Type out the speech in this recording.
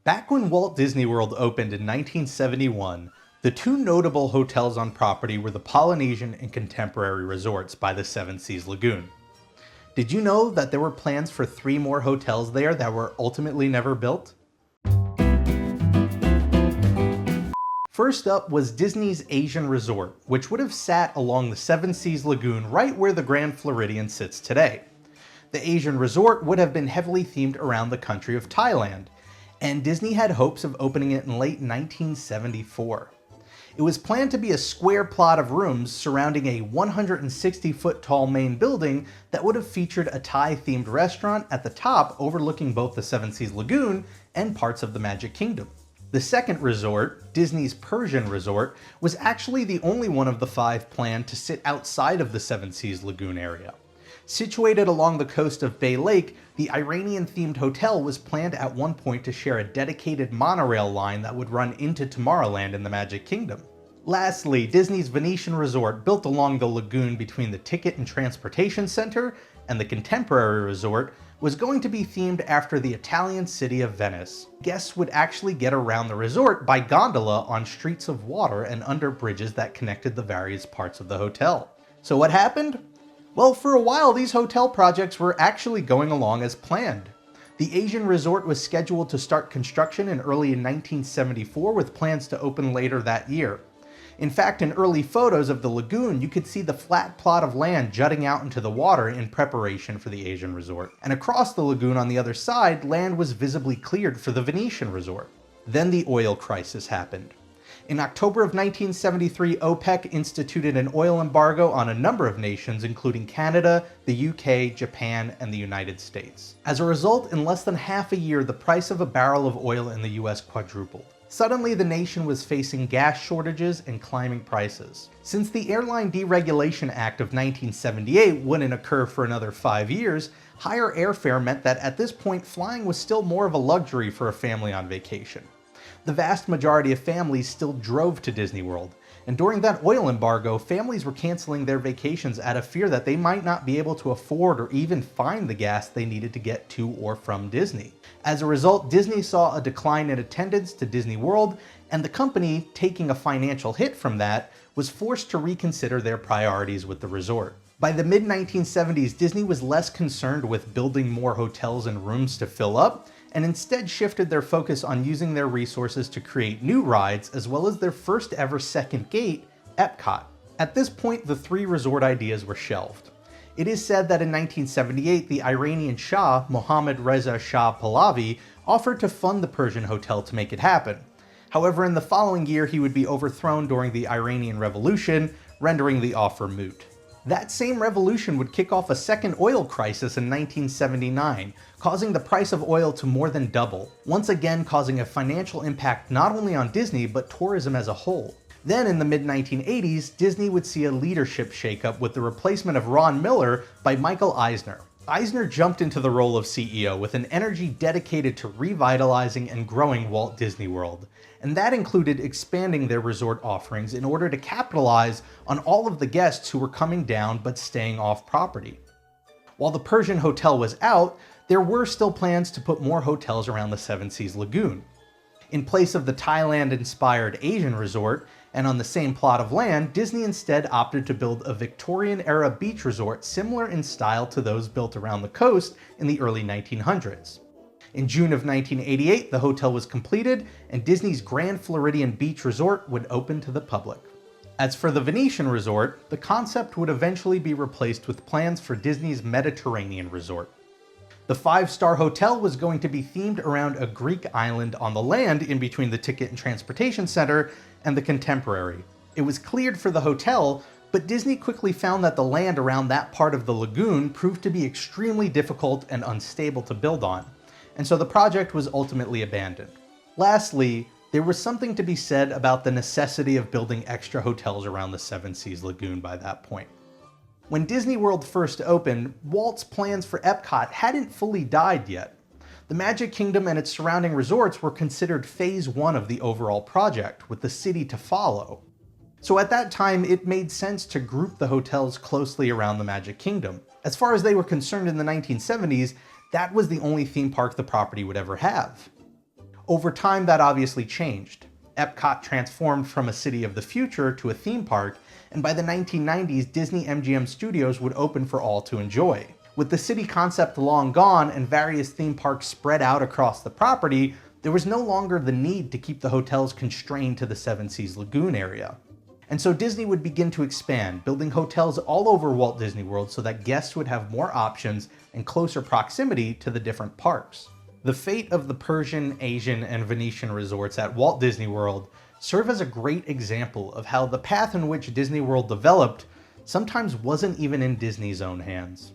Back when Walt Disney World opened in 1971, the two notable hotels on property were the Polynesian and Contemporary Resorts by the Seven Seas Lagoon. Did you know that there were plans for 3 more hotels there that were ultimately never built? First up was Disney's Asian Resort, which would have sat along the Seven Seas Lagoon right where the Grand Floridian sits today. The Asian Resort would have been heavily themed around the country of Thailand, and Disney had hopes of opening it in late 1974. It was planned to be a square plot of rooms surrounding a 160-foot tall main building that would have featured a Thai-themed restaurant at the top overlooking both the Seven Seas Lagoon and parts of the Magic Kingdom. The second resort, Disney's Persian Resort, was actually the only one of the 5 planned to sit outside of the Seven Seas Lagoon area. Situated along the coast of Bay Lake, the Iranian-themed hotel was planned at one point to share a dedicated monorail line that would run into Tomorrowland in the Magic Kingdom. Lastly, Disney's Venetian Resort, built along the lagoon between the Ticket and Transportation Center and the Contemporary Resort, was going to be themed after the Italian city of Venice. Guests would actually get around the resort by gondola on streets of water and under bridges that connected the various parts of the hotel. So what happened? Well, for a while these hotel projects were actually going along as planned. The Asian Resort was scheduled to start construction in early 1974 with plans to open later that year. In fact, in early photos of the lagoon, you could see the flat plot of land jutting out into the water in preparation for the Asian Resort. And across the lagoon on the other side, land was visibly cleared for the Venetian Resort. Then the oil crisis happened. In October of 1973, OPEC instituted an oil embargo on a number of nations, including Canada, the UK, Japan, and the United States. As a result, in less than half a year, the price of a barrel of oil in the US quadrupled. Suddenly, the nation was facing gas shortages and climbing prices. Since the Airline Deregulation Act of 1978 wouldn't occur for another 5 years, higher airfare meant that at this point flying was still more of a luxury for a family on vacation. The vast majority of families still drove to Disney World, and during that oil embargo, families were canceling their vacations out of fear that they might not be able to afford or even find the gas they needed to get to or from Disney. As a result, Disney saw a decline in attendance to Disney World, and the company, taking a financial hit from that, was forced to reconsider their priorities with the resort. By the mid-1970s, Disney was less concerned with building more hotels and rooms to fill up, and instead shifted their focus on using their resources to create new rides, as well as their first ever second gate, Epcot. At this point, the 3 resort ideas were shelved. It is said that in 1978, the Iranian Shah, Mohammad Reza Shah Pahlavi, offered to fund the Persian Hotel to make it happen. However, in the following year, he would be overthrown during the Iranian Revolution, rendering the offer moot. That same revolution would kick off a second oil crisis in 1979, causing the price of oil to more than double, once again causing a financial impact not only on Disney, but tourism as a whole. Then in the mid-1980s, Disney would see a leadership shakeup with the replacement of Ron Miller by Michael Eisner. Eisner jumped into the role of CEO with an energy dedicated to revitalizing and growing Walt Disney World, and that included expanding their resort offerings in order to capitalize on all of the guests who were coming down but staying off property. While the Persian Hotel was out, there were still plans to put more hotels around the Seven Seas Lagoon. In place of the Thailand-inspired Asian Resort, and on the same plot of land, Disney instead opted to build a Victorian-era beach resort similar in style to those built around the coast in the early 1900s. In June of 1988, the hotel was completed, and Disney's Grand Floridian Beach Resort would open to the public. As for the Venetian Resort, the concept would eventually be replaced with plans for Disney's Mediterranean Resort. The 5-star hotel was going to be themed around a Greek island on the land in between the Ticket and Transportation Center and the Contemporary. It was cleared for the hotel, but Disney quickly found that the land around that part of the lagoon proved to be extremely difficult and unstable to build on, and so the project was ultimately abandoned. Lastly, there was something to be said about the necessity of building extra hotels around the Seven Seas Lagoon by that point. When Disney World first opened, Walt's plans for Epcot hadn't fully died yet. The Magic Kingdom and its surrounding resorts were considered phase 1 of the overall project, with the city to follow. So at that time, it made sense to group the hotels closely around the Magic Kingdom. As far as they were concerned in the 1970s, that was the only theme park the property would ever have. Over time, that obviously changed. Epcot transformed from a city of the future to a theme park, and by the 1990s, Disney MGM Studios would open for all to enjoy. With the city concept long gone and various theme parks spread out across the property, there was no longer the need to keep the hotels constrained to the Seven Seas Lagoon area. And so Disney would begin to expand, building hotels all over Walt Disney World so that guests would have more options and closer proximity to the different parks. The fate of the Persian, Asian, and Venetian resorts at Walt Disney World serve as a great example of how the path in which Disney World developed sometimes wasn't even in Disney's own hands.